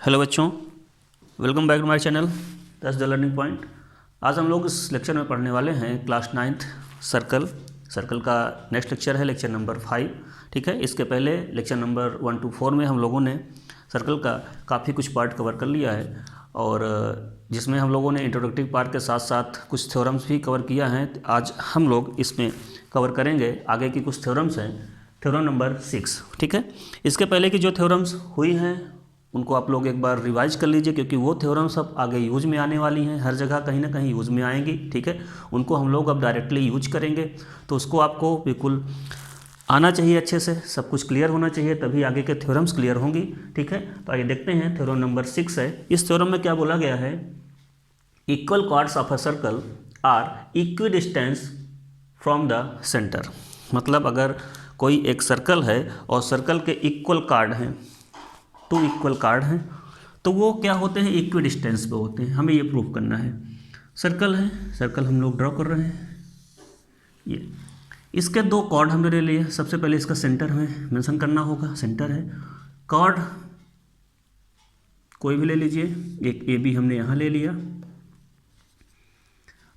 Hello बच्चों, welcome back to my channel that's the learning point. आज हम लोग इस लेक्चर में पढ़ने वाले हैं क्लास 9th सर्कल का नेक्स्ट लेक्चर है लेक्चर नंबर 5। ठीक है, इसके पहले लेक्चर नंबर 1 to 4 में हम लोगों ने सर्कल का काफ़ी कुछ पार्ट कवर कर लिया है और जिसमें हम लोगों ने इंट्रोडक्टिव पार्ट के साथ साथ कुछ थ्योरम्स भी कवर किया है। आज हम लोग इसमें कवर करेंगे आगे की कुछ थ्योरम्स हैं, थ्योरम नंबर 6। ठीक है, इसके पहले की जो थ्योरम्स हुई हैं उनको आप लोग एक बार रिवाइज कर लीजिए, क्योंकि वो थ्योरम सब आगे यूज में आने वाली हैं, हर जगह कहीं ना कहीं यूज में आएंगी। ठीक है, उनको हम लोग अब डायरेक्टली यूज करेंगे, तो उसको आपको बिल्कुल आना चाहिए, अच्छे से सब कुछ क्लियर होना चाहिए, तभी आगे के थ्योरम्स क्लियर होंगी। ठीक है, तो आइए देखते हैं थ्योरम नंबर 6 है। इस थ्योरम में क्या बोला गया है, equal chords of a circle are equi distance from the centre. मतलब अगर कोई एक सर्कल है और सर्कल के इक्वल कार्ड हैं, 2 इक्वल कार्ड हैं, तो वो क्या होते हैं, इक्वी डिस्टेंस पे होते हैं। हमें ये प्रूव करना है। सर्कल है, सर्कल हम लोग ड्रॉ कर रहे हैं। ये इसके 2 कॉर्ड हमने ले लिए। सबसे पहले इसका सेंटर हमें मेंशन करना होगा, सेंटर है। कॉर्ड कोई भी ले लीजिए, एक ए बी हमने यहाँ ले लिया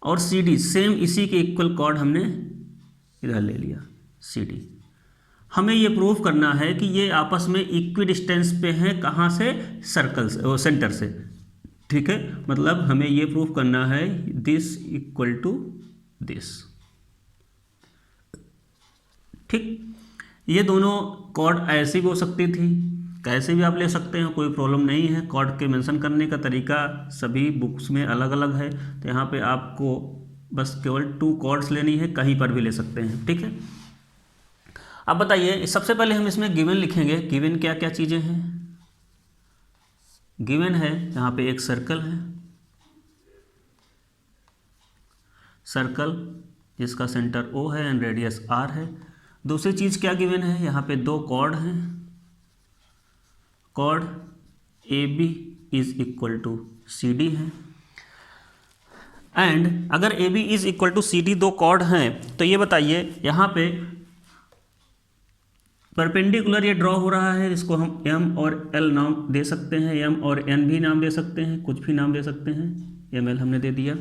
और सी डी सेम इसी के इक्वल कॉर्ड हमने इधर ले लिया, सी डी। हमें ये प्रूव करना है कि ये आपस में इक्वी डिस्टेंस पे हैं, कहाँ से, सर्कल से, सेंटर से। ठीक है, मतलब हमें ये प्रूव करना है दिस इक्वल टू दिस। ठीक, ये दोनों कॉर्ड ऐसी भी हो सकती थी, कैसे भी आप ले सकते हैं, कोई प्रॉब्लम नहीं है। कॉर्ड के मेंशन करने का तरीका सभी बुक्स में अलग अलग है, तो यहाँ पे आपको बस केवल 2 कॉर्ड्स लेनी है, कहीं पर भी ले सकते हैं। ठीक है, अब बताइए, सबसे पहले हम इसमें गिवन लिखेंगे। गिवन क्या क्या चीज़ें हैं? गिवन है यहाँ पे एक सर्कल है, सर्कल जिसका सेंटर O है एंड रेडियस R है। दूसरी चीज़ क्या गिवन है, यहाँ पे 2 कॉर्ड हैं। Chord AB is equal to CD है, एंड अगर AB is equal to CD 2 chord हैं, तो ये बताइए यहाँ पे परपेंडिकुलर ये ड्रॉ हो रहा है, इसको हम M और L नाम दे सकते हैं, M और N भी नाम दे सकते हैं, कुछ भी नाम दे सकते हैं। ML हमने दे दिया।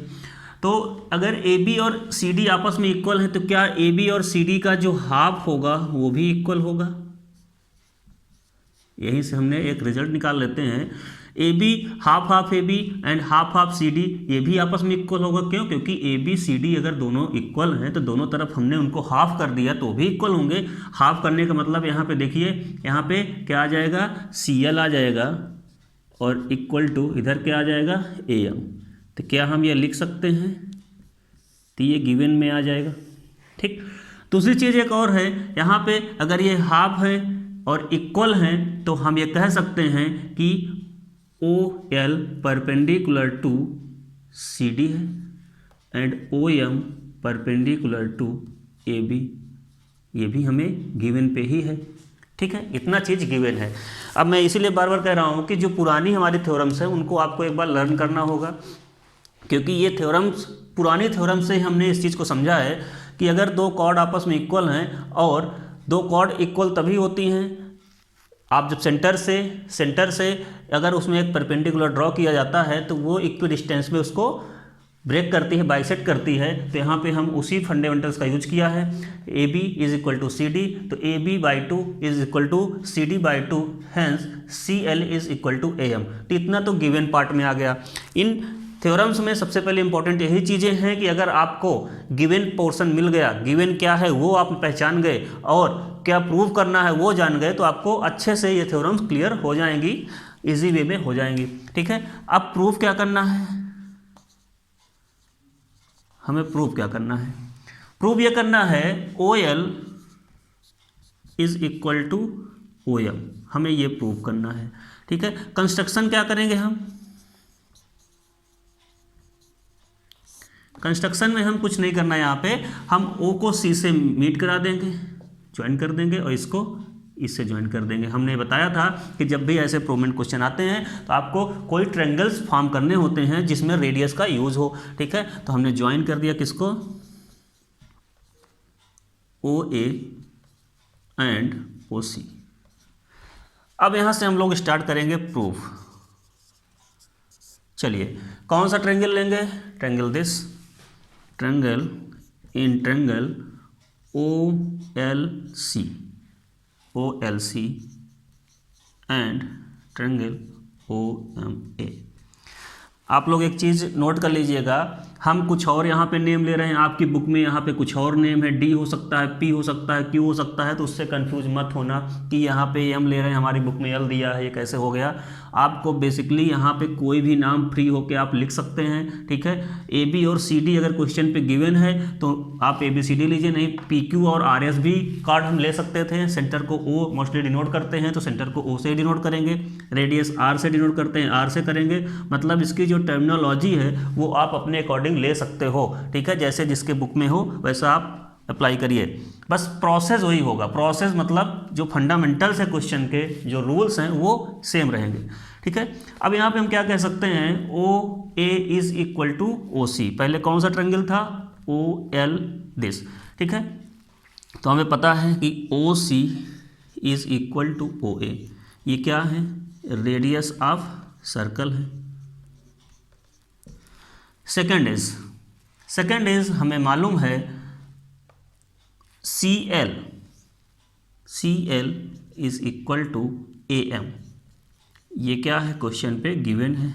तो अगर AB और CD आपस में इक्वल है, तो क्या AB और CD का जो हाफ होगा वो भी इक्वल होगा? यहीं से हमने एक रिजल्ट निकाल लेते हैं। AB half half AB and half half CD ये भी आपस में इक्वल होगा। क्यों? क्योंकि AB CD अगर दोनों इक्वल हैं तो दोनों तरफ हमने उनको हाफ कर दिया तो भी इक्वल होंगे। हाफ करने का मतलब यहाँ पे देखिए, यहाँ पे क्या आ जाएगा, CL आ जाएगा और इक्वल टू इधर क्या आ जाएगा, AM। तो क्या हम ये लिख सकते हैं? तो ये गिवन में आ जाएगा। ठीक, दूसरी चीज़ एक और है, यहाँ पे अगर ये हाफ है और इक्वल हैं, तो हम ये कह सकते हैं कि OL परपेंडिकुलर टू CD है and OM perpendicular to AB। ये भी हमें गिवन पे ही है। ठीक है, इतना चीज़ गिवन है। अब मैं इसीलिए बार बार कह रहा हूँ कि जो पुरानी हमारी थ्योरम्स है उनको आपको एक बार लर्न करना होगा, क्योंकि ये थ्योरम्स, पुरानी थ्योरम से हमने इस चीज़ को समझा है कि अगर 2 कॉर्ड आपस में इक्वल हैं, और 2 कॉर्ड इक्वल तभी होती हैं आप जब सेंटर से अगर उसमें एक परपेंडिकुलर ड्रॉ किया जाता है, तो वो इक्वी डिस्टेंस में उसको ब्रेक करती है, बाइसेक्ट करती है। तो यहाँ पे हम उसी फंडामेंटल्स का यूज किया है। AB is equal to CD, तो AB/2 is equal to CD/2, hence CL is equal to AM। तो इतना तो गिवन पार्ट में आ गया। इन थ्योरम्स में सबसे पहले इंपॉर्टेंट यही चीज़ें हैं कि अगर आपको गिवन पोर्शन मिल गया, गिवन क्या है वो आप पहचान गए और क्या प्रूव करना है वो जान गए, तो आपको अच्छे से ये थ्योरम्स क्लियर हो जाएंगी, इजी वे में हो जाएंगी। ठीक है, अब प्रूफ क्या करना है, हमें प्रूफ क्या करना है, प्रूफ ये करना है OL is equal to OM, हमें ये प्रूव करना है। ठीक है, कंस्ट्रक्शन क्या करेंगे हम, कंस्ट्रक्शन में हम कुछ नहीं करना है। यहाँ पे हम O को C से मीट करा देंगे, ज्वाइन कर देंगे, और इसको इससे ज्वाइन कर देंगे। हमने बताया था कि जब भी ऐसे प्रूवमेंट क्वेश्चन आते हैं तो आपको कोई ट्रायंगल्स फॉर्म करने होते हैं जिसमें रेडियस का यूज हो। ठीक है, तो हमने ज्वाइन कर दिया किसको, OA एंड OC। अब यहाँ से हम लोग स्टार्ट करेंगे प्रूफ। चलिए कौन सा ट्रायंगल लेंगे, triangle this, triangle in triangle OLC and triangle OMA। आप लोग एक चीज़ नोट कर लीजिएगा, हम कुछ और यहाँ पे नेम ले रहे हैं, आपकी बुक में यहाँ पे कुछ और नेम है, D हो सकता है, P हो सकता है, Q हो सकता है, तो उससे कंफ्यूज मत होना कि यहाँ पे M ले रहे हैं, हमारी बुक में L दिया है, ये कैसे हो गया। आपको बेसिकली यहाँ पे कोई भी नाम फ्री होके आप लिख सकते हैं, ठीक है। AB और CD अगर क्वेश्चन पे गिवन है तो आप ABCD लीजिए, नहीं PQ और RS भी कार्ड हम ले सकते थे। सेंटर को O मोस्टली डिनोट करते हैं तो सेंटर को O से डिनोट करेंगे, रेडियस R से डिनोट करते हैं, R से करेंगे। मतलब इसकी जो टर्मिनोलॉजी है वो आप अपने अकॉर्डिंग ले सकते हो, ठीक है। जैसे जिसके बुक में हो वैसा आप अप्लाई करिए, बस प्रोसेस वही होगा। प्रोसेस मतलब जो फंडामेंटल्स है क्वेश्चन के, जो रूल्स हैं वो सेम रहेंगे, ठीक है। अब यहाँ पे हम क्या कह सकते हैं, OA is equal to OC। पहले कौन सा ट्रायंगल था, OL दिस, ठीक है। तो हमें पता है कि OC is equal to OA। ये क्या है, रेडियस ऑफ सर्कल है। सेकेंड इज हमें मालूम है CL is equal to AM। ये क्या है, क्वेश्चन पे गिवन है।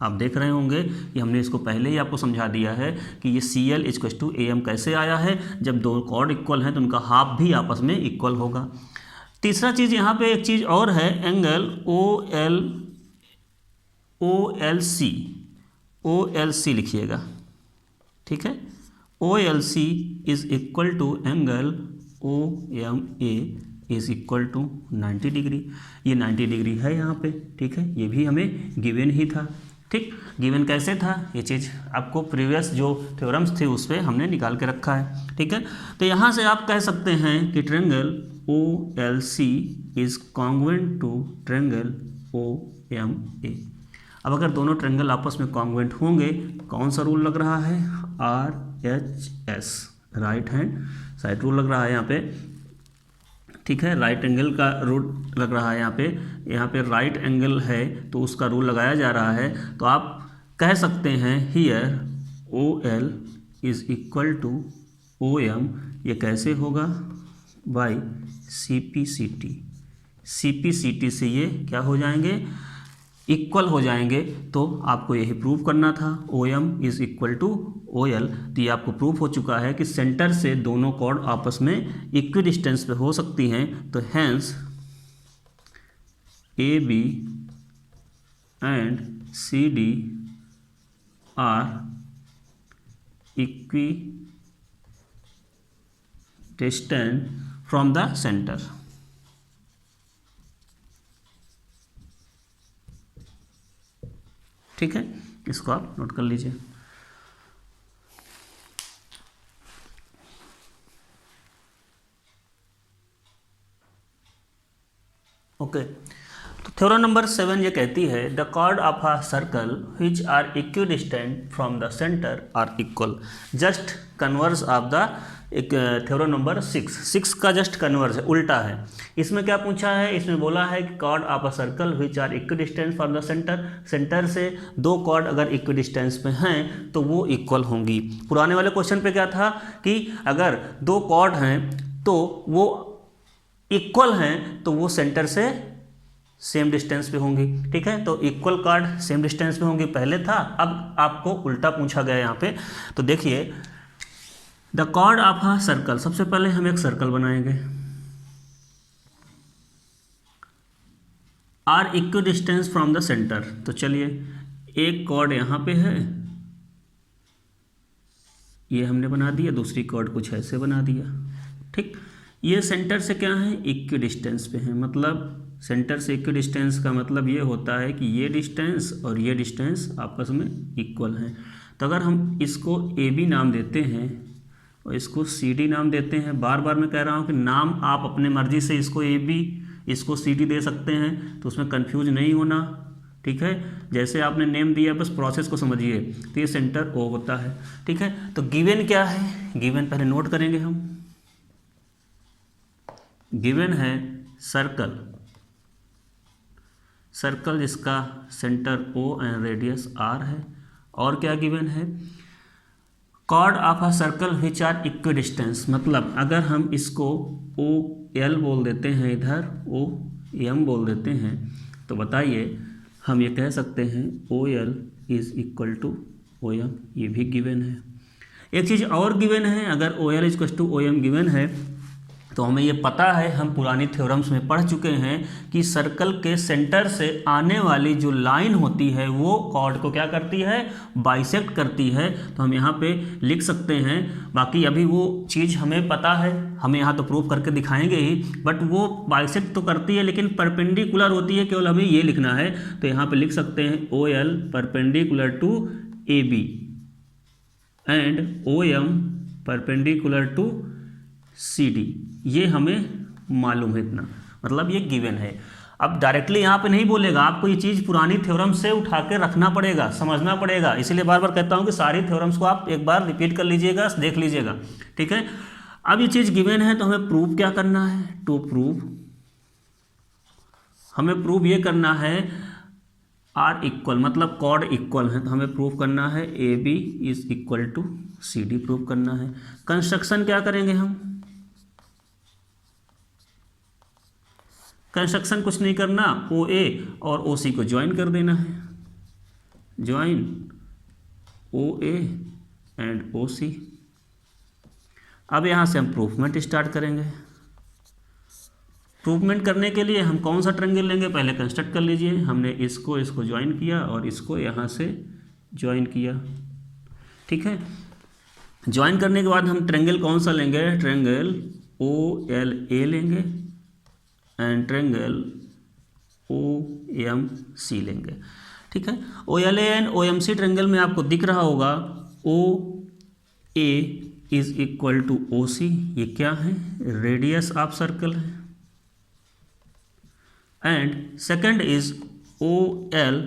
आप देख रहे होंगे कि हमने इसको पहले ही आपको समझा दिया है कि ये CL is equal to AM कैसे आया है, जब दो कॉर्ड इक्वल हैं तो उनका हाफ भी आपस में इक्वल होगा। तीसरा चीज़ यहाँ पे एक चीज़ और है, एंगल OLC लिखिएगा, ठीक है। OLC is equal to angle OMA is equal to 90 degree. ये 90 डिग्री है यहाँ पे, ठीक है। ये भी हमें गिवन ही था, ठीक। गिवन कैसे था, ये चीज़ आपको प्रीवियस जो थ्योरम्स थे उस पर हमने निकाल के रखा है, ठीक है। तो यहाँ से आप कह सकते हैं कि triangle OLC is congruent to triangle OMA। अब अगर दोनों ट्रायंगल आपस में कॉन्ग्रुएंट होंगे, कौन सा रूल लग रहा है, RHS, right hand side rule लग रहा है यहाँ पे, ठीक है। राइट एंगल का रूल लग रहा है यहाँ पे राइट एंगल है तो उसका रूल लगाया जा रहा है। तो आप कह सकते हैं here OL is equal to OM। ये कैसे होगा, बाय CP/CT से ये क्या हो जाएंगे, इक्वल हो जाएंगे। तो आपको यही प्रूव करना था, OM is equal to OL। तो ये आपको प्रूव हो चुका है कि सेंटर से दोनों कॉर्ड आपस में इक्वी डिस्टेंस पे हो सकती हैं। तो hence AB and CD are equidistant from the centre. ठीक है, इसको आप नोट कर लीजिए। ओके, तो थ्योरम नंबर 7 ये कहती है the chord of a circle which are equidistant from the centre are equal. Just converse of the theorem number 6 का जस्ट कन्वर्स है, उल्टा है। इसमें क्या पूछा है, इसमें बोला है कि chord of a circle which are equidistant from the centre, centre से दो कॉर्ड अगर इक्विडिस्टेंस पे हैं तो वो इक्वल होंगी। पुराने वाले क्वेश्चन पे क्या था कि अगर दो कॉर्ड हैं तो वो इक्वल हैं तो वो सेंटर से सेम डिस्टेंस पे होंगी। ठीक है, तो इक्वल कॉर्ड सेम डिस्टेंस पे होंगी, पहले था, अब आपको उल्टा पूछा गया यहाँ पे। तो देखिए the chord of a circle, सबसे पहले हम एक सर्कल बनाएंगे, are equi distance from the centre. तो चलिए एक कॉर्ड यहाँ पे है, ये हमने बना दिया, दूसरी कॉर्ड कुछ ऐसे बना दिया। ठीक, ये सेंटर से क्या है, इक्वी डिस्टेंस पे है। मतलब सेंटर से इक्वी डिस्टेंस का मतलब ये होता है कि ये डिस्टेंस और ये डिस्टेंस आपस में इक्वल हैं। तो अगर हम इसको AB नाम देते हैं और इसको CD नाम देते हैं, बार बार मैं कह रहा हूँ कि नाम आप अपने मर्जी से इसको AB इसको CD दे सकते हैं, तो उसमें कंफ्यूज नहीं होना। ठीक है, जैसे आपने नेम दिया बस प्रोसेस को समझिए। तो ये सेंटर O होता है। ठीक है, तो गिवन क्या है, गिवन पहले नोट करेंगे हम। गिवन है सर्कल, सर्कल जिसका centre O and radius R है। और क्या गिवन है, chord of a circle which are equidistance, मतलब अगर हम इसको OL बोल देते हैं, इधर OM बोल देते हैं, तो बताइए हम ये कह सकते हैं OL is equal to OM, ये भी गिवन है। एक चीज़ और गिवन है, अगर OL is equal to OM given है तो हमें ये पता है, हम पुरानी थ्योरम्स में पढ़ चुके हैं कि सर्कल के सेंटर से आने वाली जो लाइन होती है वो कॉर्ड को क्या करती है, बाइसेक्ट करती है। तो हम यहाँ पे लिख सकते हैं, बाकी अभी वो चीज़ हमें पता है, हमें यहाँ तो प्रूफ करके दिखाएंगे ही, बट वो बाइसेक्ट तो करती है लेकिन परपेंडिकुलर होती है, केवल हमें ये लिखना है। तो यहाँ पे लिख सकते हैं OL perpendicular to AB and OM perpendicular to CD, ये हमें मालूम है इतना, मतलब ये गिवन है। अब डायरेक्टली यहाँ पे नहीं बोलेगा, आपको ये चीज़ पुरानी थ्योरम से उठा के रखना पड़ेगा, समझना पड़ेगा। इसीलिए बार बार कहता हूँ कि सारी थ्योरम्स को आप एक बार रिपीट कर लीजिएगा, देख लीजिएगा, ठीक है। अब ये चीज़ गिवन है तो हमें प्रूव क्या करना है, टू प्रूव, हमें प्रूव ये करना है R इक्वल, मतलब कॉर्ड इक्वल है, तो हमें प्रूव करना है AB is equal to CD, prove करना है। कंस्ट्रक्शन क्या करेंगे हम, कंस्ट्रक्शन कुछ नहीं करना, OA और OC को ज्वाइन कर देना है, ज्वाइन OA एंड OC। अब यहाँ से हम प्रूफमेंट स्टार्ट करेंगे। प्रूफमेंट करने के लिए हम कौन सा ट्रायंगल लेंगे, पहले कंस्ट्रक्ट कर लीजिए। हमने इसको ज्वाइन किया और इसको यहाँ से ज्वाइन किया, ठीक है। ज्वाइन करने के बाद हम ट्रायंगल कौन सा लेंगे, ट्रायंगल OLA लेंगे एंड ट्रायंगल OMC लेंगे, ठीक है। OLA एंड OMC ट्रायंगल में आपको दिख रहा होगा OA is equal to OC, ये क्या है, रेडियस ऑफ सर्कल है। And second is OL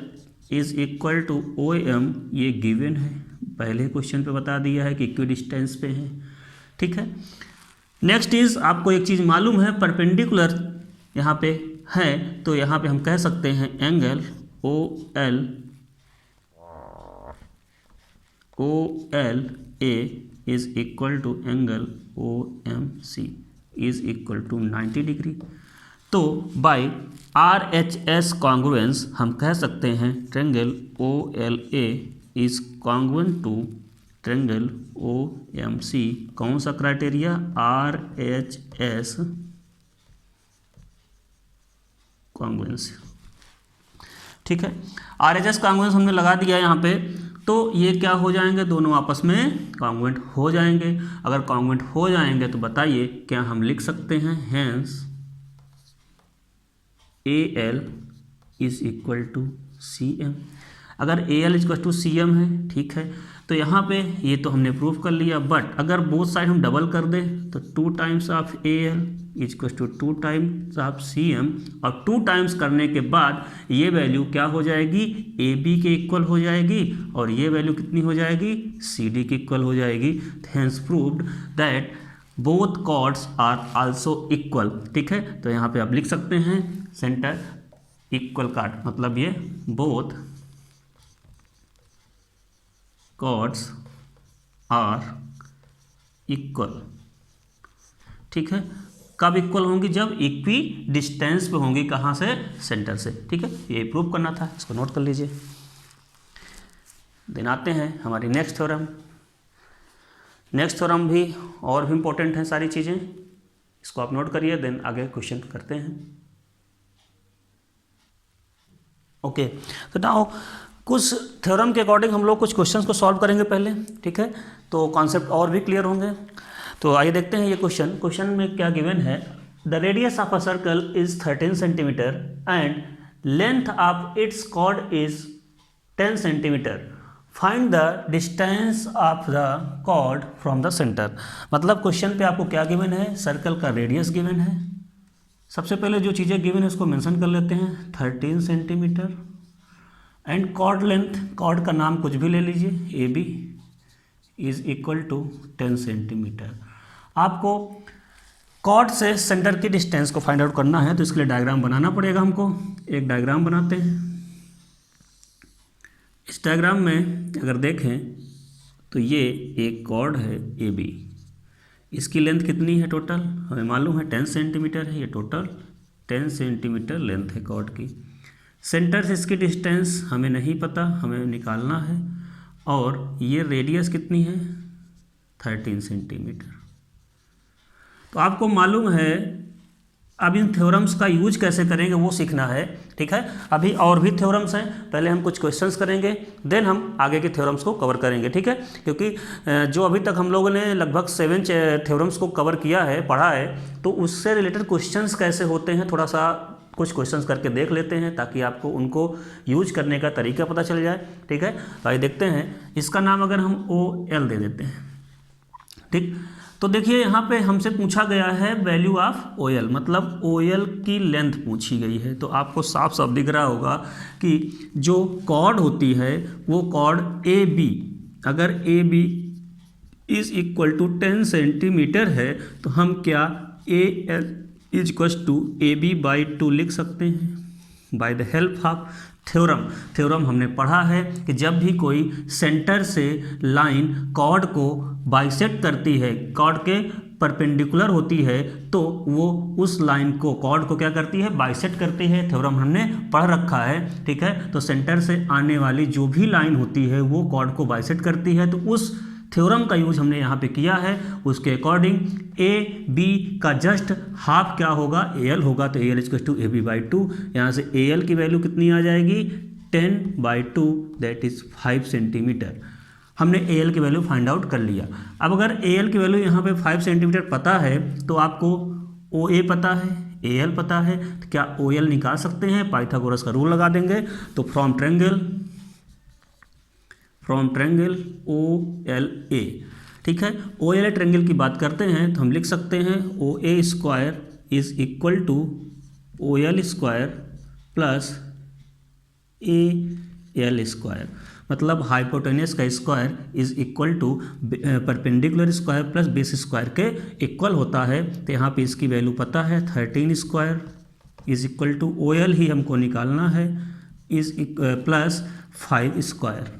is equal to OM, ये गिवन है, पहले क्वेश्चन पे बता दिया है कि इक्वी डिस्टेंस पे है, ठीक है। नेक्स्ट इज आपको एक चीज़ मालूम है, परपेंडिकुलर यहाँ पे है, तो यहाँ पे हम कह सकते हैं angle OLA is equal to angle OMC is equal to 90 degree. तो बाय RHS कॉन्ग्रुएंस हम कह सकते हैं triangle OLA is congruent to triangle OMC, कौन सा क्राइटेरिया, RHS कॉन्ग्रुएंस, ठीक है। RHS कॉन्ग्रुएंस हमने लगा दिया यहाँ पे, तो ये क्या हो जाएंगे, दोनों आपस में कॉन्ग्रुएंट हो जाएंगे। अगर कॉन्ग्रुएंट हो जाएंगे तो बताइए क्या हम लिख सकते हैं, hence AL is equal to CM। अगर AL is equal to CM है, ठीक है, तो यहाँ पे ये तो हमने प्रूव कर लिया, बट अगर बोथ साइड हम डबल कर दें तो 2 times of AL is equal to 2 times of CM, और 2 टाइम्स करने के बाद ये वैल्यू क्या हो जाएगी, AB के इक्वल हो जाएगी, और ये वैल्यू कितनी हो जाएगी, CD के इक्वल हो जाएगी। Hence proved that both chords are also equal, ठीक है। तो यहाँ पे आप लिख सकते हैं सेंटर इक्वल कॉर्ड, मतलब ये बोथ कॉर्ड्स आर इक्वल, ठीक है। कब इक्वल होंगी, जब इक्वी डिस्टेंस पे होंगी, कहाँ से, सेंटर से, ठीक है। ये प्रूव करना था, इसको नोट कर लीजिए। देन आते हैं हमारी नेक्स्ट थ्योरम। नेक्स्ट थ्योरम भी और भी इम्पोर्टेंट हैं सारी चीज़ें, इसको आप नोट करिए, देन आगे क्वेश्चन करते हैं। ओके, तो नाउ कुछ थ्योरम के अकॉर्डिंग हम लोग कुछ क्वेश्चंस को सॉल्व करेंगे पहले, ठीक है, तो कॉन्सेप्ट और भी क्लियर होंगे। तो आइए देखते हैं ये क्वेश्चन में क्या गिवन है, the radius of a circle is 13 centimetre and length of its chord is 10 centimetre, find the distance of the chord from the centre. मतलब क्वेश्चन पे आपको क्या गिवन है, सर्कल का रेडियस गिवन है। सबसे पहले जो चीज़ें गिवन है उसको मेंशन कर लेते हैं, 13 centimetre and chord length, chord का नाम कुछ भी ले लीजिए, AB is equal to 10 centimetre. आपको कॉर्ड से सेंटर की डिस्टेंस को फाइंड आउट करना है तो इसके लिए डायग्राम बनाना पड़ेगा हमको। एक डायग्राम बनाते हैं। इस डायग्राम में अगर देखें तो ये एक कॉर्ड है ए बी, इसकी लेंथ कितनी है टोटल, हमें मालूम है 10 सेंटीमीटर है, ये टोटल 10 सेंटीमीटर लेंथ है कॉर्ड की। सेंटर से इसकी डिस्टेंस हमें नहीं पता, हमें निकालना है। और ये रेडियस कितनी है 13 सेंटीमीटर। तो आपको मालूम है, अब इन थ्योरम्स का यूज कैसे करेंगे वो सीखना है, ठीक है। अभी और भी थ्योरम्स हैं, पहले हम कुछ क्वेश्चंस करेंगे, देन हम आगे के थ्योरम्स को कवर करेंगे, ठीक है। क्योंकि जो अभी तक हम लोगों ने लगभग 7 थ्योरम्स को कवर किया है, पढ़ा है, तो उससे रिलेटेड क्वेश्चंस कैसे होते हैं थोड़ा सा कुछ क्वेश्चंस करके देख लेते हैं ताकि आपको उनको यूज करने का तरीका पता चल जाए, ठीक है। तो आइए देखते हैं। इसका नाम अगर हम OL दे देते हैं, ठीक। तो देखिए यहाँ पे हमसे पूछा गया है वैल्यू ऑफ OL, मतलब OL की लेंथ पूछी गई है। तो आपको साफ साफ दिख रहा होगा कि जो कॉर्ड होती है वो कॉर्ड AB, अगर AB is equal to 10 centimetre है तो हम क्या AL is equal to AB/2 लिख सकते हैं by the help of theorem हमने पढ़ा है कि जब भी कोई सेंटर से लाइन कॉर्ड को बाइसेक्ट करती है, कॉर्ड के परपेंडिकुलर होती है, तो वो उस लाइन को कॉर्ड को क्या करती है बाइसेक्ट करती है। थ्योरम हमने पढ़ रखा है, ठीक है। तो सेंटर से आने वाली जो भी लाइन होती है वो कॉर्ड को बाइसेक्ट करती है। तो उस थ्योरम का यूज हमने यहाँ पे किया है। उसके अकॉर्डिंग AB का जस्ट हाफ क्या होगा AL होगा, तो AL इक्वल टू AB/2। यहाँ से AL की वैल्यू कितनी आ जाएगी 10/2, दैट इज 5 सेंटीमीटर। हमने AL की वैल्यू फाइंड आउट कर लिया। अब अगर AL की वैल्यू यहाँ पे 5 सेंटीमीटर पता है तो आपको OA पता है, AL पता है, तो क्या OL निकाल सकते हैं। पाइथागोरस का रूल लगा देंगे। तो फ्रॉम ट्रायंगल OLA, ठीक है। OLA ट्रायंगल की बात करते हैं तो हम लिख सकते हैं OA² is equal to OL² plus AL², मतलब हाइपोटेन्यूस का square is equal to perpendicular square plus base square के इक्वल होता है। तो यहाँ पे इसकी वैल्यू पता है 13² इज इक्वल टू OL ही हमको निकालना है इज प्लस 5²।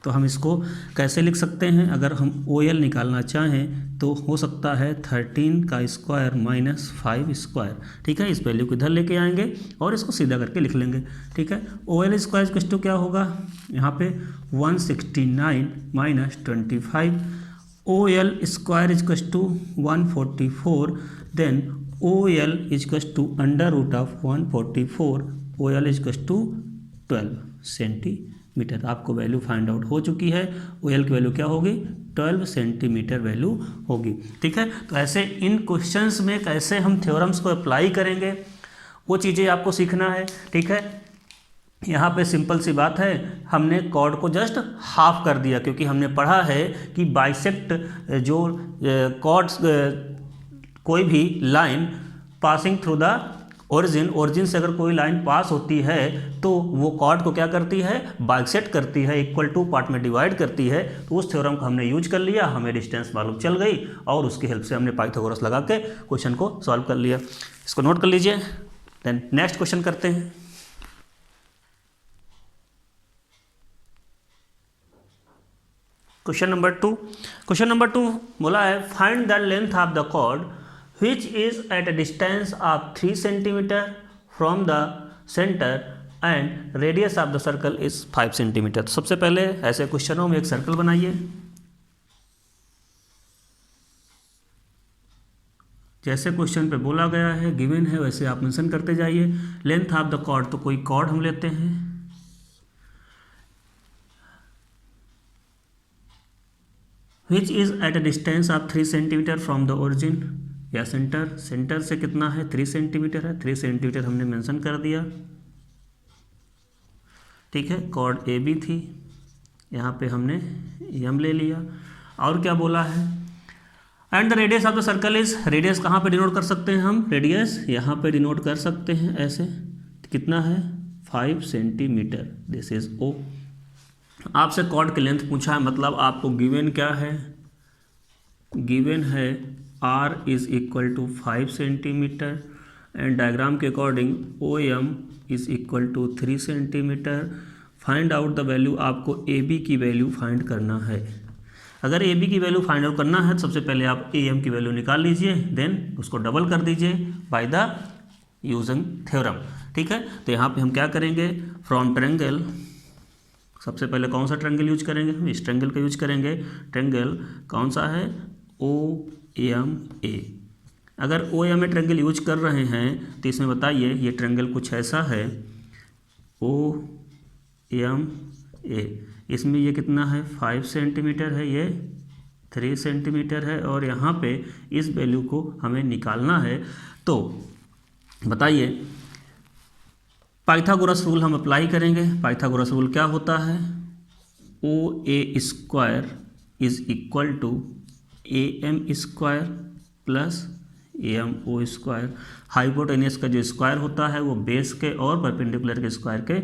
तो हम इसको कैसे लिख सकते हैं, अगर हम OL निकालना चाहें तो हो सकता है 13² माइनस 5², ठीक है। इस वैल्यू को इधर लेके आएंगे और इसको सीधा करके लिख लेंगे, ठीक है। OL² इक्वल टू क्या होगा यहाँ पे 169 minus 25, OL² equal to 144, then OL equal to under root of 144, OL equal to 12 centimetre. आपको वैल्यू फाइंड आउट हो चुकी है। OL की वैल्यू क्या होगी 12 सेंटीमीटर वैल्यू होगी, ठीक है। तो ऐसे इन क्वेश्चंस में कैसे हम थ्योरम्स को अप्लाई करेंगे वो चीज़ें आपको सीखना है, ठीक है। यहाँ पे सिंपल सी बात है, हमने कॉर्ड को जस्ट हाफ कर दिया क्योंकि हमने पढ़ा है कि बाइसेक्ट जो कॉर्ड्स कोई भी line passing through the origin से अगर कोई लाइन पास होती है तो वो कॉर्ड को क्या करती है बाइसेक्ट करती है, इक्वल टू पार्ट में डिवाइड करती है। तो उस थ्योरम को हमने यूज कर लिया, हमें डिस्टेंस मालूम चल गई और उसकी हेल्प से हमने पाइथागोरस लगा के क्वेश्चन को सॉल्व कर लिया। इसको नोट कर लीजिए। देन नेक्स्ट क्वेश्चन करते हैं। क्वेश्चन नंबर 2 बोला है find the length of the chord which is at a distance of 3 cm from the center and radius of the circle is 5 cm। तो सबसे पहले ऐसे क्वेश्चनों में एक सर्कल बनाइए। जैसे क्वेश्चन पे बोला गया है, गिवन है, वैसे आप मेंशन करते जाइए। लेंथ ऑफ द कॉर्ड, तो कोई कॉर्ड हम लेते हैं, which is at a distance of 3 cm from the origin, या सेंटर से कितना है 3 सेंटीमीटर है, 3 सेंटीमीटर हमने मेंशन कर दिया, ठीक है। कॉर्ड AB थी, यहाँ पे हमने M ले लिया। और क्या बोला है, and the radius of the circle is, radius कहाँ पे डिनोट कर सकते हैं हम, रेडियस यहाँ पे डिनोट कर सकते हैं ऐसे, कितना है 5 सेंटीमीटर, दिस इज O। आपसे कॉर्ड की लेंथ पूछा है, मतलब आपको गिवन क्या है, गिवन है R is equal to 5 centimetre and diagram के according OM is equal to 3 centimetre. Find out the value, आपको AB की वैल्यू फाइंड करना है। अगर AB की वैल्यू फाइंड आउट करना है तो सबसे पहले आप AM की वैल्यू निकाल लीजिए, देन उसको डबल कर दीजिए बाय द यूजिंग थ्योरम। ठीक है, तो यहाँ पे हम क्या करेंगे, फ्रॉम ट्रायंगल, सबसे पहले कौन सा ट्रायंगल यूज करेंगे, हम इस ट्रायंगल का यूज करेंगे। ट्रायंगल कौन सा है, OMA। अगर OMA ट्रायंगल यूज कर रहे हैं तो इसमें बताइए ये ट्रायंगल कुछ ऐसा है, OMA। इसमें ये कितना है, 5 सेंटीमीटर है, ये 3 सेंटीमीटर है, और यहाँ पे इस वैल्यू को हमें निकालना है। तो बताइए, पाइथागोरस रूल हम अप्लाई करेंगे। पाइथागोरस रूल क्या होता है, OA square is equal to AM square plus AMO square. Hypotenuse का जो स्क्वायर होता है वो बेस के और परपेंडिकुलर के स्क्वायर के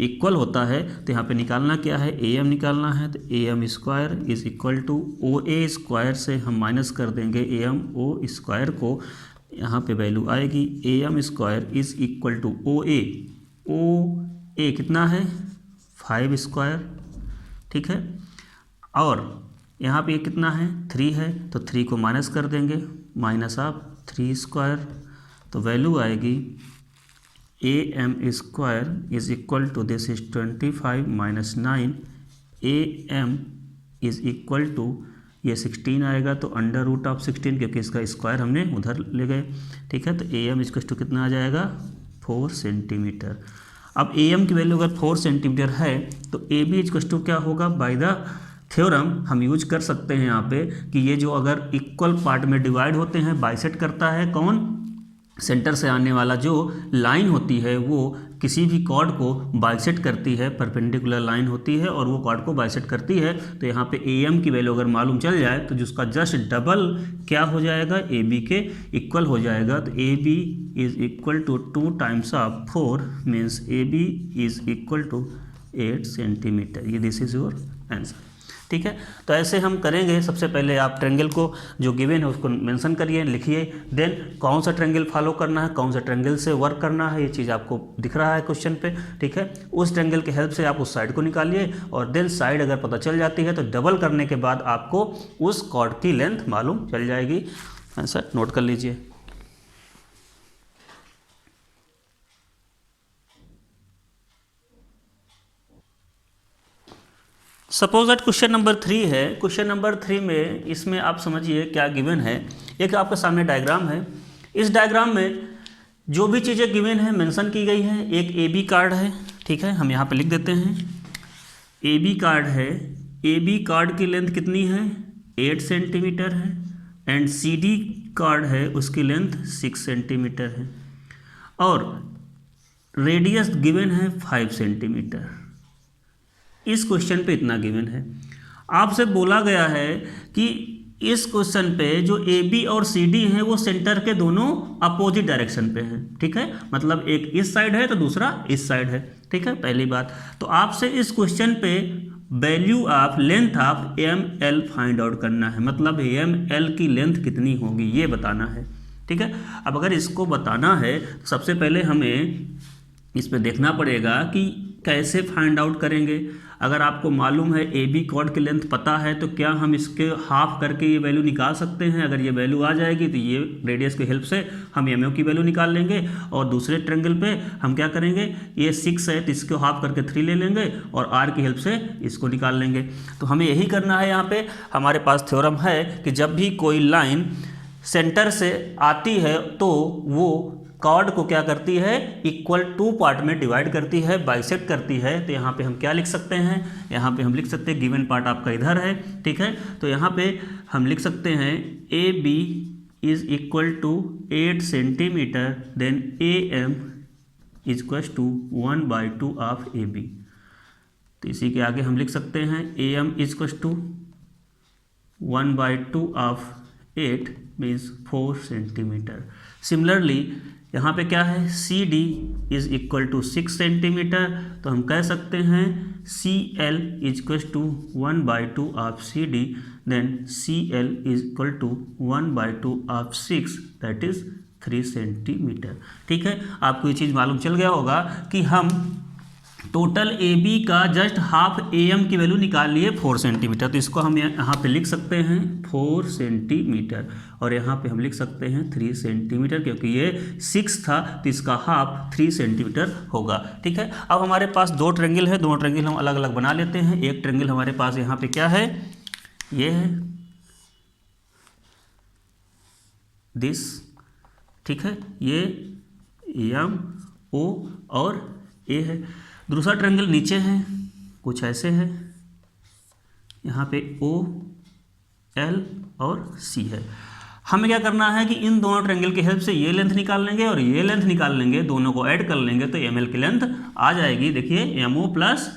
इक्वल होता है। तो यहाँ पे निकालना क्या है, AM निकालना है, तो AM square is equal to OA square से हम माइनस कर देंगे AMO स्क्वायर को, यहाँ पे वैल्यू आएगी AM square is equal to OA कितना है, 5 स्क्वायर। ठीक है, और यहाँ पे कितना है, 3 है, तो 3 को माइनस कर देंगे, माइनस ऑफ 3 स्क्वायर, तो वैल्यू आएगी AM square is equal to, this is 25 minus 9, AM is equal to, ये 16 आएगा, तो अंडर रूट ऑफ 16, क्योंकि इसका स्क्वायर हमने उधर ले गए। ठीक है, तो AM इक्वल टू कितना आ जाएगा, 4 सेंटीमीटर। अब AM की वैल्यू अगर 4 सेंटीमीटर है तो AB इक्वल टू क्या होगा, बाय द थ्योरम हम यूज कर सकते हैं यहाँ पे कि ये जो अगर इक्वल पार्ट में डिवाइड होते हैं, बाइसेक्ट करता है कौन, सेंटर से आने वाला जो लाइन होती है वो किसी भी कॉर्ड को बाइसेक्ट करती है, परपेंडिकुलर लाइन होती है और वो कॉर्ड को बाइसेक्ट करती है। तो यहाँ पे AM की वैल्यू अगर मालूम चल जाए तो जिसका जस्ट डबल क्या हो जाएगा, AB के इक्वल हो जाएगा। तो AB is equal to 2 times of 4 means AB is equal to 8 centimetre. ये दिस इज योर आंसर। ठीक है, तो ऐसे हम करेंगे। सबसे पहले आप ट्रायंगल को जो गिवन है उसको मेंशन करिए, लिखिए, देन कौन सा ट्रायंगल फॉलो करना है, कौन सा ट्रायंगल से वर्क करना है, ये चीज़ आपको दिख रहा है क्वेश्चन पे। ठीक है, उस ट्रायंगल के हेल्प से आप उस साइड को निकालिए, और देन साइड अगर पता चल जाती है तो डबल करने के बाद आपको उस कॉर्ड की लेंथ मालूम चल जाएगी। आंसर नोट कर लीजिए। सपोज दैट क्वेश्चन नंबर 3 है। क्वेश्चन नंबर 3 में इसमें आप समझिए क्या गिवन है। एक आपके सामने डायग्राम है, इस डायग्राम में जो भी चीज़ें गिवन है मेंशन की गई है। एक AB कार्ड है, ठीक है, हम यहाँ पे लिख देते हैं AB कार्ड है। AB कार्ड की लेंथ कितनी है, 8 सेंटीमीटर है, एंड CD कार्ड है उसकी लेंथ 6 सेंटीमीटर है, और रेडियस गिवन है 5 सेंटीमीटर। इस क्वेश्चन पे इतना गिवन है। आपसे बोला गया है कि इस क्वेश्चन पे जो AB और CD हैं वो सेंटर के दोनों अपोजिट डायरेक्शन पे हैं। ठीक है, मतलब एक इस साइड है तो दूसरा इस साइड है। ठीक है, पहली बात तो आपसे इस क्वेश्चन पे value of length of ML find out करना है, मतलब ML की लेंथ कितनी होगी ये बताना है। ठीक है, अब अगर इसको बताना है तो सबसे पहले हमें इस पे देखना पड़ेगा कि कैसे फाइंड आउट करेंगे। अगर आपको मालूम है AB कॉर्ड की लेंथ पता है तो क्या हम इसके हाफ करके ये वैल्यू निकाल सकते हैं। अगर ये वैल्यू आ जाएगी तो ये रेडियस की हेल्प से हम MO की वैल्यू निकाल लेंगे, और दूसरे ट्रायंगल पे हम क्या करेंगे, ये 6 है तो इसको हाफ करके 3 ले लेंगे और R की हेल्प से इसको निकाल लेंगे। तो हमें यही करना है। यहाँ पे हमारे पास थ्योरम है कि जब भी कोई लाइन सेंटर से आती है तो वो कॉर्ड को क्या करती है, इक्वल 2 पार्ट में डिवाइड करती है, बाइसेक्ट करती है। तो यहाँ पे हम क्या लिख सकते हैं, यहाँ पे हम लिख सकते हैं गिवन पार्ट आपका इधर है। ठीक है, तो यहाँ पे हम लिख सकते हैं AB is equal to 8 centimetre, then AM is equal to 1/2 of AB। तो इसी के आगे हम लिख सकते हैं AM is equal to 1/2 of 8 means 4 centimetre. Similarly यहाँ पे क्या है, C D is equal to 6 centimetre, तो हम कह सकते हैं C L is equal to 1/2 of C D, then C L is equal to 1/2 of 6 that is 3 centimetre. ठीक है, आपको ये चीज़ मालूम चल गया होगा कि हम टोटल ए बी का जस्ट हाफ ए एम की वैल्यू निकाल लिए 4 सेंटीमीटर, तो इसको हम यहाँ पे लिख सकते हैं 4 सेंटीमीटर, और यहाँ पे हम लिख सकते हैं 3 सेंटीमीटर, क्योंकि ये 6 था तो इसका हाफ 3 सेंटीमीटर होगा। ठीक है, अब हमारे पास 2 ट्रायंगल है, दोनों ट्रायंगल हम अलग अलग बना लेते हैं। एक ट्रायंगल हमारे पास यहाँ पे क्या है, ये है दिस, ठीक है, ये एम ओ और ए है। दूसरा ट्रायंगल नीचे है, कुछ ऐसे है, यहाँ पे ओ एल और सी है। हमें क्या करना है कि इन दोनों ट्रायंगल की हेल्प से ये लेंथ निकाल लेंगे और ये लेंथ निकाल लेंगे, दोनों को ऐड कर लेंगे तो एम एल की लेंथ आ जाएगी। देखिए M O plus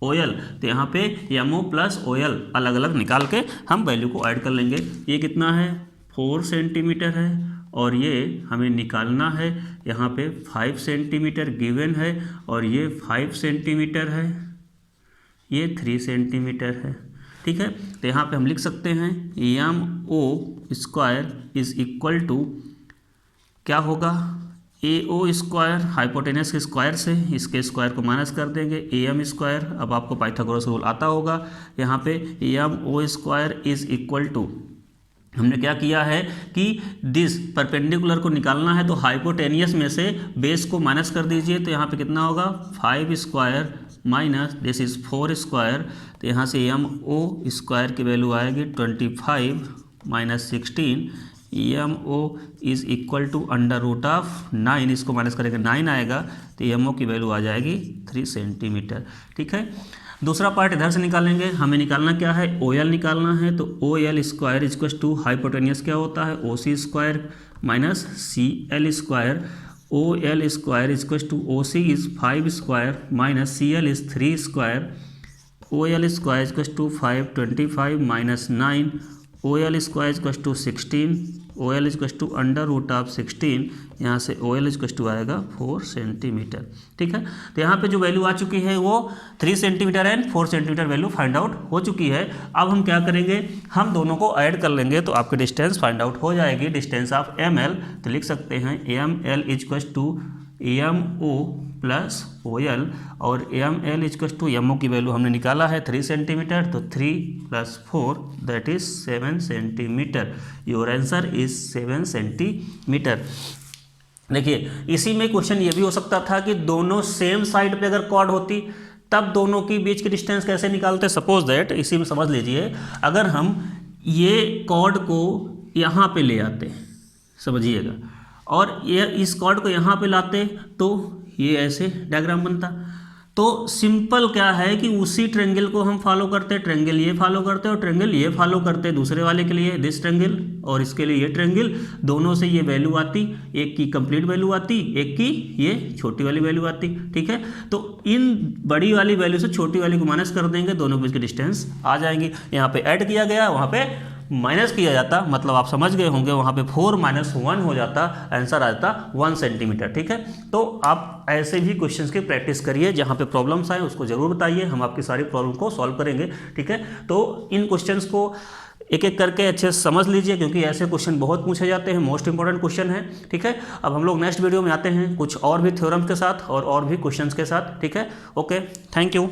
O L, तो यहाँ पे M O plus O L अलग अलग निकाल के हम वैल्यू को ऐड कर लेंगे। ये कितना है, 4 सेंटीमीटर है, और ये हमें निकालना है, यहाँ पे 5 सेंटीमीटर गिवन है, और ये 5 सेंटीमीटर है, ये 3 सेंटीमीटर है। ठीक है, तो यहाँ पे हम लिख सकते हैं M O square is equal to क्या होगा, ए ओ स्क्वायर, हाइपोटेनस के स्क्वायर से इसके स्क्वायर को माइनस कर देंगे, ए एम स्क्वायर, अब आपको पाइथागोरस रूल आता होगा, यहाँ पे M O square is equal to, हमने क्या किया है कि दिस परपेंडिकुलर को निकालना है तो हाइपोटेनियस में से बेस को माइनस कर दीजिए, तो यहाँ पे कितना होगा 5 square minus this is 4 square, तो यहाँ से एम ओ स्क्वायर की वैल्यू आएगी 25 minus 16, M O is equal to under root of 9, इसको माइनस करेंगे 9 आएगा, तो एम ओ की वैल्यू आ जाएगी 3 सेंटीमीटर। ठीक है, दूसरा पार्ट इधर से निकालेंगे, हमें निकालना क्या है, ओ एल निकालना है, तो O L square equal to hypotenuse क्या होता है, O C square minus C L square, O L square equal to O C is 5 square minus C L is 3 square, O L square equal to 5 25 minus 9, O L square equal to 16, O L equal to under root of 16, यहाँ से ओ L equal to आएगा 4 centimetre. ठीक है, तो यहाँ पे जो value आ चुकी है वो 3 centimetre and 4 centimetre value find out हो चुकी है। अब हम क्या करेंगे, हम दोनों को ऐड कर लेंगे तो आपकी डिस्टेंस फाइंड आउट हो जाएगी, डिस्टेंस ऑफ एम एल, तो लिख सकते हैं M L equal to M O plus O L, और M L equal to M O की वैल्यू हमने निकाला है 3 सेंटीमीटर, तो 3 + 4 that is 7 centimetre, your answer is 7 centimetre. देखिए इसी में क्वेश्चन ये भी हो सकता था कि दोनों सेम साइड पे अगर कॉर्ड होती तब दोनों के बीच की डिस्टेंस कैसे निकालते। सपोज दैट, इसी में समझ लीजिए, अगर हम ये कॉर्ड को यहाँ पे ले आते, समझिएगा, और ये इस कॉर्ड को यहाँ पे लाते तो ये ऐसे डायग्राम बनता। तो सिंपल क्या है कि उसी ट्रायंगल को हम फॉलो करते, ट्रायंगल ये फॉलो करते और ट्रायंगल ये फॉलो करते दूसरे वाले के लिए, दिस ट्रायंगल, और इसके लिए ये ट्रायंगल, दोनों से ये वैल्यू आती, एक की कंप्लीट वैल्यू आती, एक की ये छोटी वाली वैल्यू आती। ठीक है, तो इन बड़ी वाली वैल्यू से छोटी वाली को माइनस कर देंगे, दोनों के बीच की डिस्टेंस आ जाएंगी। यहाँ पे ऐड किया गया, वहाँ पे माइनस किया जाता, मतलब आप समझ गए होंगे, वहाँ पे 4 - 1 हो जाता, आंसर आ जाता 1 सेंटीमीटर। ठीक है, तो आप ऐसे भी क्वेश्चंस की प्रैक्टिस करिए, जहाँ पे प्रॉब्लम्स आए उसको ज़रूर बताइए, हम आपकी सारी प्रॉब्लम को सॉल्व करेंगे। ठीक है, तो इन क्वेश्चंस को एक एक करके अच्छे से समझ लीजिए, क्योंकि ऐसे क्वेश्चन बहुत पूछे जाते हैं, मोस्ट इंपॉर्टेंट क्वेश्चन है। ठीक है, अब हम लोग नेक्स्ट वीडियो में आते हैं कुछ और भी थ्योरम्स के साथ और भी क्वेश्चंस के साथ। ठीक है, ओके, थैंक यू।